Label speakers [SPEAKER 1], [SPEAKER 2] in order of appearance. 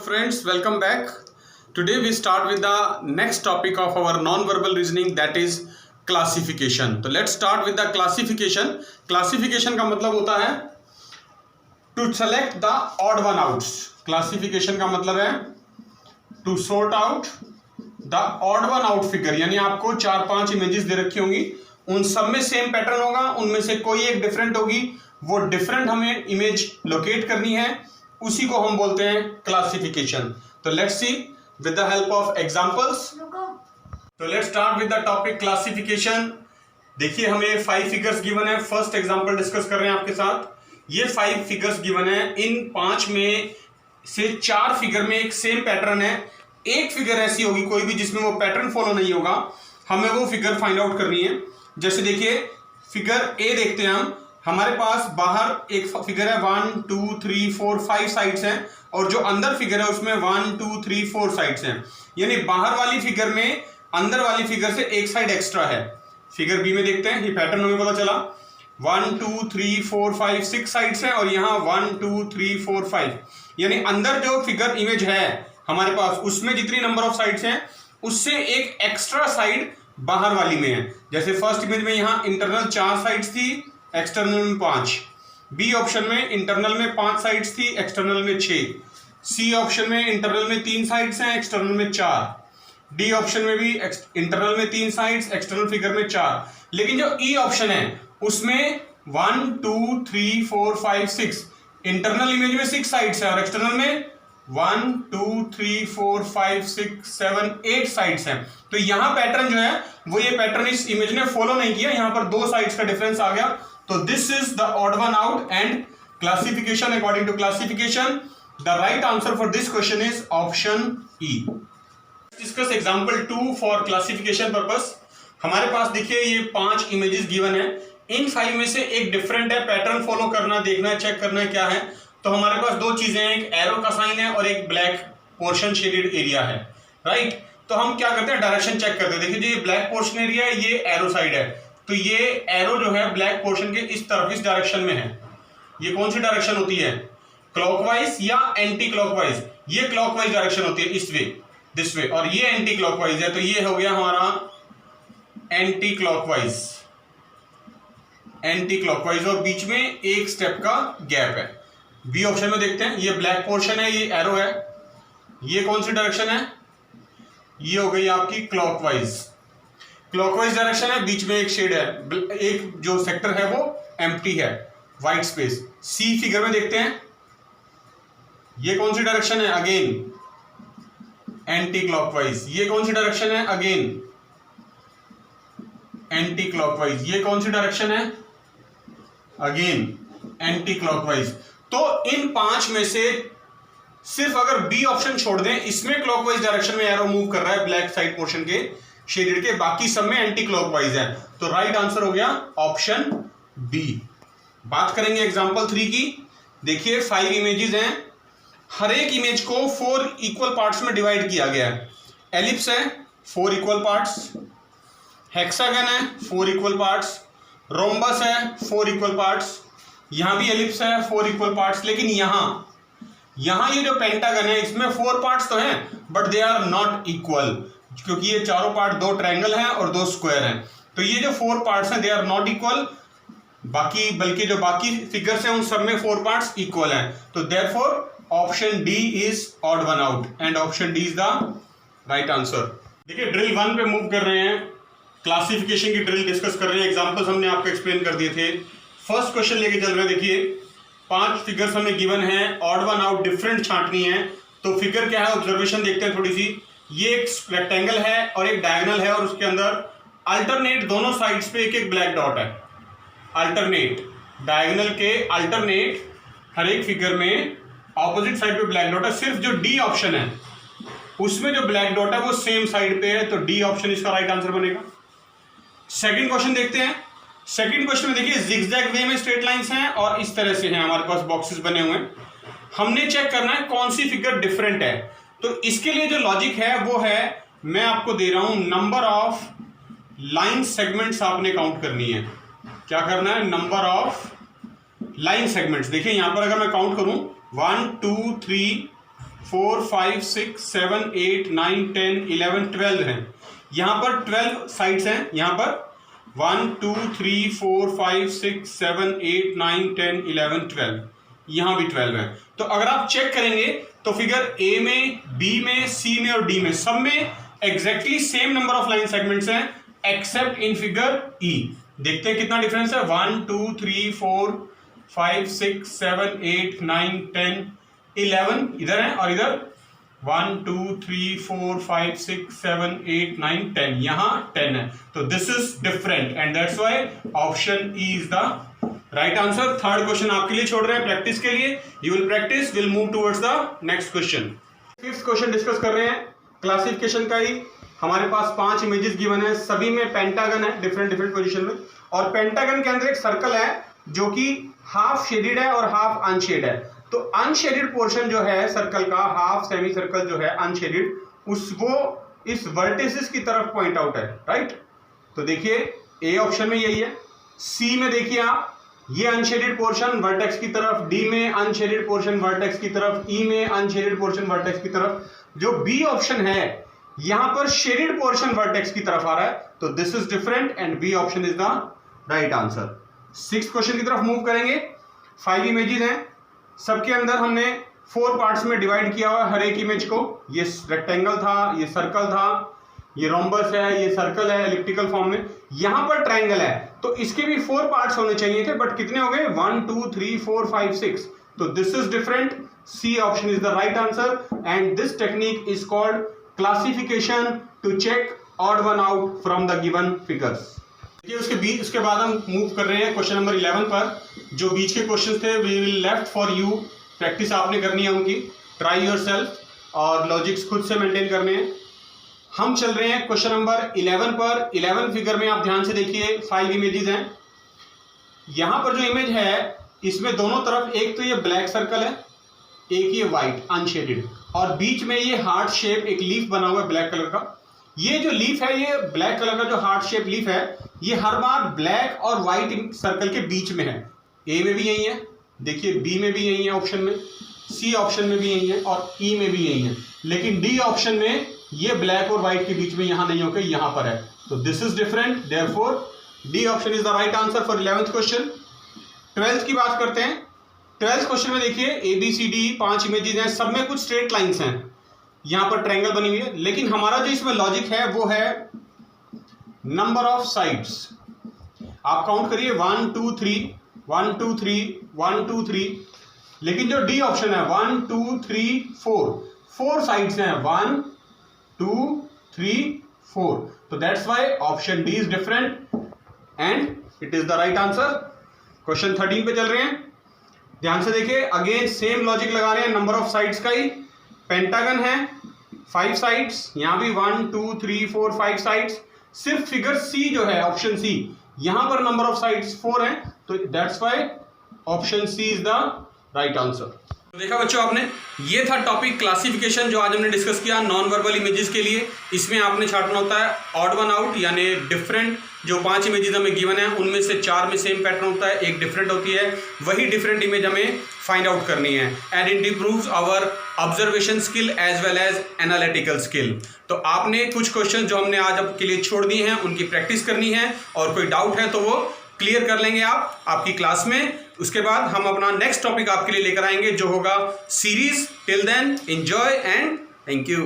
[SPEAKER 1] Friends, welcome back. Today we start with the next topic of our non-verbal reasoning, that is classification. So let's start with the classification. Classification का मतलब होता है to select the odd one outs. Classification का मतलब है to sort out the odd one out figure. यानी आपको 4-5 images दे रखी होंगी, उन सब में सेम पैटर्न होगा, उनमें से कोई एक डिफरेंट होगी, वो डिफरेंट हमें इमेज लोकेट करनी है, उसी को हम बोलते हैं क्लासिफिकेशन. तो let's see with the help of examples. तो let's start with the topic classification. देखिए हमें 5 फिगर्स गिवन है. फर्स्ट एग्जांपल डिस्कस कर रहे हैं आपके साथ. ये 5 फिगर्स गिवन है. इन 5 में से 4 फिगर में एक सेम पैटर्न है. एक फिगर ऐसी होगी कोई भी जिसमें वो पैटर्न फॉलो नहीं होगा. हमें वो फिगर फाइंड आउट करनी है. जैसे देखिए फिगर ए देखते हैं हम. हमारे पास बाहर एक फिगर है 1 2 3 4 5 साइड्स हैं, और जो अंदर फिगर है उसमें 1 2 3 4 साइड्स हैं. यानी बाहर वाली फिगर में अंदर वाली फिगर से एक साइड एक्स्ट्रा है. फिगर बी में देखते हैं, ये पैटर्न हमें पता चला. 1 2 3 4 5 6 साइड्स हैं, और यहाँ 1 2 3 4 5. यानी अंदर जो फिगर इमेज है हमारे पास उसमें जितनी नंबर ऑफ साइड्स हैं उससे एक एक्स्ट्रा साइड बाहर वाली में है. जैसे फर्स्ट इमेज में यहाँ इंटरनल 4 साइड्स थी, एक्सटर्नल में 5. बी ऑप्शन में इंटरनल में 5 साइड्स थी, एक्सटर्नल में 6. सी ऑप्शन में इंटरनल में 3 साइड्स हैं, एक्सटर्नल में 4. डी ऑप्शन में भी इंटरनल में 3 साइड्स, एक्सटर्नल फिगर में 4. लेकिन जो ई ऑप्शन है उसमें 1 2 3 4 5 6, इंटरनल इमेज में 6 साइड्स है और एक्सटर्नल में 1 2 3 4 5 6 7 8 साइड्स हैं. तो यहां पैटर्न जो है वो ये पैटर्न इस इमेज ने फॉलो नहीं किया. यहां पर 2 साइड्स का डिफरेंस आ गया. तो this is the odd one out and classification according to classification. The right answer for this question is option E. Discuss example 2 for classification purpose. हमारे पास देखिए ये 5 इमेजेस गिवन है. इन 5 में से एक डिफरेंट है. पैटर्न फॉलो करना, देखना है, चेक करना है क्या है. तो हमारे पास 2 चीजें हैं, एक एरो का साइन है और एक ब्लैक पोर्शन शेडेड एरिया है. राइट. तो हम क्या करते हैं, डायरेक्शन चेक करते हैं. देखिए जो ये ब्लैक पोर्शन एरिया है ये एरो साइड है. तो ये एरो जो है ब्लैक पोर्शन के इस तरफ, इस डायरेक्शन में है. ये कौन सी डायरेक्शन होती है, क्लॉकवाइज या एंटी क्लॉकवाइज? ये क्लॉकवाइज डायरेक्शन होती है, इस वे, दिस वे. और ये एंटी क्लॉकवाइज है. तो ये हो गया हमारा एंटी क्लॉकवाइज. एंटी क्लॉकवाइज और बीच में एक स्टेप का गैप है. बी ऑप्शन में देखते हैं, ये ब्लैक पोर्शन है, ये एरो है. ये कौन सी डायरेक्शन है, ये हो गई आपकी क्लॉकवाइज. क्लॉकवाइज डायरेक्शन है, बीच में एक शेड है, एक जो सेक्टर है वो एम्प्टी है, व्हाइट स्पेस. सी फिगर में देखते हैं, ये कौन सी डायरेक्शन है, अगेन एंटी क्लॉकवाइज. ये कौन सी डायरेक्शन है, अगेन एंटी क्लॉकवाइज. ये कौन सी डायरेक्शन है, अगेन एंटी क्लॉकवाइज. तो इन 5 में से सिर्फ अगर बी ऑप्शन छोड़ दें, इसमें क्लॉकवाइज डायरेक्शन में एरो मूव कर रहा है ब्लैक साइड पोर्शन के शेडेड के, बाकी सब में एंटी क्लॉकवाइज है. तो राइट आंसर हो गया ऑप्शन बी. बात करेंगे एग्जांपल 3 की. देखिए 5 इमेजेस हैं. हर एक इमेज को 4 इक्वल पार्ट्स में डिवाइड किया गया है. एलिप्स है 4 इक्वल पार्ट्स, हेक्सागन है 4 इक्वल पार्ट्स, रोम्बस है 4 इक्वल पार्ट्स, यहां भी एलिप्स है 4 इक्वल पार्ट्स. लेकिन यहां ये जो पेंटागन है इसमें 4 पार्ट्स तो हैं but they are not equal, क्योंकि ये चारों पार्ट 2 ट्रायंगल हैं और 2 स्क्वायर हैं. तो ये जो 4 पार्ट्स हैं दे आर नॉट इक्वल. बल्कि जो बाकी फिगर्स हैं उन सब में 4 पार्ट्स इक्वल हैं. तो therefore option D is odd one out and option D is the right answer. देखिए ड्रिल 1 पे मूव कर रहे हैं. क्लासिफिकेशन की ड्रिल डिस्कस कर रहे हैं. एग्जांपल्स हमने आपको एक्सप्लेन कर दिए थे. फर्स्ट क्वेश्चन लेके चल रहे हैं. देखिए 5 फिगर्स हमें गिवन है, ऑड वन आउट डिफरेंट छांटनी है. तो फिगर क्या है, ऑब्जर्वेशन देखते हैं थोड़ी सी. ये एक रेक्टेंगल है और एक डायगोनल है, और उसके अंदर अल्टरनेट दोनों साइड्स पे एक एक ब्लैक डॉट है. अल्टरनेट डायगोनल के अल्टरनेट हर एक फिगर में ऑपोजिट साइड पे ब्लैक डॉट है. सिर्फ जो डी ऑप्शन है उसमें जो ब्लैक डॉट है वो सेम साइड पे है. तो डी ऑप्शन इसका राइट आंसर बनेगा. सेकंड क्वेश्चन देखते हैं. सेकंड क्वेश्चन में देखिए जिगजैग वे में स्ट्रेट लाइंस हैं और इस तरह से हैं, हमारे पास बॉक्सेस बने हुए हैं. हमने चेक करना है कौन सी फिगर डिफरेंट है. तो इसके लिए जो लॉजिक है वो है, मैं आपको दे रहा हूं नंबर ऑफ लाइन सेगमेंट्स आपने काउंट करनी है. क्या करना है, नंबर ऑफ लाइन सेगमेंट्स. देखिए यहां पर अगर मैं काउंट करूं 1 2 3 4 5 6 7 8 9 10 11 12 हैं। यहाँ पर 12 साइड्स हैं। यहाँ पर 1 2 3 4 5 6 7 8 9 10 11 12, यहाँ भी 12 है। तो अगर आप चेक करेंगे तो फिगर ए में, बी में, सी में और डी में सब में exactly same number of line segments हैं एक्सेप्ट इन फिगर ई। देखते हैं कितना डिफरेंस है। 1 2 3 4 5 6 7 8 9 10 11 इधर है और इधर 1 2 3 4 5 6 7 8 9 10, यहाँ 10 है। तो this is different and that's why option E is the right answer. Third question आपके लिए छोड़ रहे हैं प्रैक्टिस के लिए। You will practice, will move towards the next question. Fifth question discuss कर रहे हैं क्लासिफिकेशन का ही। हमारे पास 5 इमेजेस गिवन है, सभी में पेंटागन है डिफरेंट डिफरेंट पोजीशन में, और पेंटागन के अंदर एक सर्कल है जो कि हाफ शेडेड है और हाफ अनशेड है। तो अनशेडेड पोर्शन जो है सर्कल का, हाफ सेमी सर्कल जो है अनशेडेड, वो इस वर्टिसेस की तरफ पॉइंट आउट है, राइट। तो देखिए ए ऑप्शन में यही है, सी में देखिए आप ये अनशेडेड पोर्शन वर्टेक्स की तरफ, डी में अनशेडेड पोर्शन वर्टेक्स की तरफ, ई में अनशेडेड पोर्शन वर्टेक्स की तरफ। जो बी ऑप्शन है यहां पर शेडेड पोर्शन वर्टेक्स की तरफ आ रहा है। तो this is different and B option is the right answer. Sixth question की तरफ मूव करेंगे। 5 इमेजेस हैं, सबके अंदर हमने 4 पार्ट्स में डिवाइड किया हुआ हर एक इमेज को। ये रेक्टेंगल था, ये सर्कल था, ये रोम्बस है, ये सर्कल है एलिप्टिकल फॉर्म में, यहां पर ट्रायंगल है। तो इसके भी 4 पार्ट्स होने चाहिए थे, बट कितने हो गए 1 2 3 4 5 6। तो this is different. C option is the right answer and this technique is called classification to check odd one out from the given figures. उसके बाद हम मूव कर रहे हैं क्वेश्चन नंबर 11 पर। जो बीच के क्वेश्चन थे we will left for you, practice आपने करनी है उनकी, ट्राई योरसेल्फ, और लॉजिक्स खुद से मेंटेन करने हैं। हम चल रहे हैं क्वेश्चन नंबर 11 पर। 11 फिगर में आप ध्यान से देखिए 5 इमेजेस हैं। यहां पर जो इमेज है इसमें दोनों तरफ एक तो ये ब्लैक सर्कल है, एक ये व्हाइट अनशेडेड, और बीच में ये हार्ट शेप एक लीफ बना हुआ है ब्लैक कलर का। ये जो लीफ है, ये ब्लैक कलर का जो हार्ट शेप लीफ है, ये हर बार ब्लैक और व्हाइट सर्कल के बीच में है। ए में भी यही है, देखिए बी में भी यही है ऑप्शन में, सी ऑप्शन में भी यही है और ई में भी यही है। लेकिन डी ऑप्शन में ये ब्लैक और व्हाइट के बीच में यहां नहीं होकर यहां पर है। तो this is different, therefore D option is the right answer for 11th question. 12th की बात करते हैं। 12th क्वेश्चन में देखिए A B C D 5 images हैं, सब में कुछ स्ट्रेट लाइंस हैं, यहां पर ट्रायंगल बनी हुई है। लेकिन हमारा जो इसमें लॉजिक है वो है नंबर ऑफ साइड्स। आप काउंट करिए 1 2 3 1 2 3 1 2 3। लेकिन जो डी ऑप्शन है 1 2 3 4 साइड्स हैं, 1 2 3 4। तो that's why option D is different and it is the right answer. Question 13 पे चल रहे हैं, ध्यान से देखिए। अगेन सेम लॉजिक लगा रहे हैं, नंबर ऑफ साइड्स का ही। पेंटागन है 5 साइड्स, यहां भी 1 2 3 4 5 साइड्स। सिर्फ फिगर सी जो है ऑप्शन सी, यहां पर नंबर ऑफ साइड्स 4 हैं। तो that's why option C is the right answer. देखा बच्चों आपने, ये था टॉपिक क्लासिफिकेशन जो आज हमने डिस्कस किया नॉन वर्बल इमेजेस के लिए। इसमें आपने छांटना होता है ऑड वन आउट, यानी डिफरेंट जो 5 इमेजेस हमें गिवन है उनमें से 4 में सेम पैटर्न होता है, एक डिफरेंट होती है, वही डिफरेंट इमेज हमें फाइंड आउट करनी है। And it improves our observation skill as well as analytical skill. तो आपने कुछ क्वेश्चन जो हमने आज आपके लिए छोड़ दिए हैं उनकी प्रैक्टिस करनी है, और कोई डाउट है तो वो क्लियर कर लेंगे आप आपकी क्लास में। उसके बाद हम अपना नेक्स्ट टॉपिक आपके लिए लेकर आएंगे जो होगा series. Till then enjoy and thank you.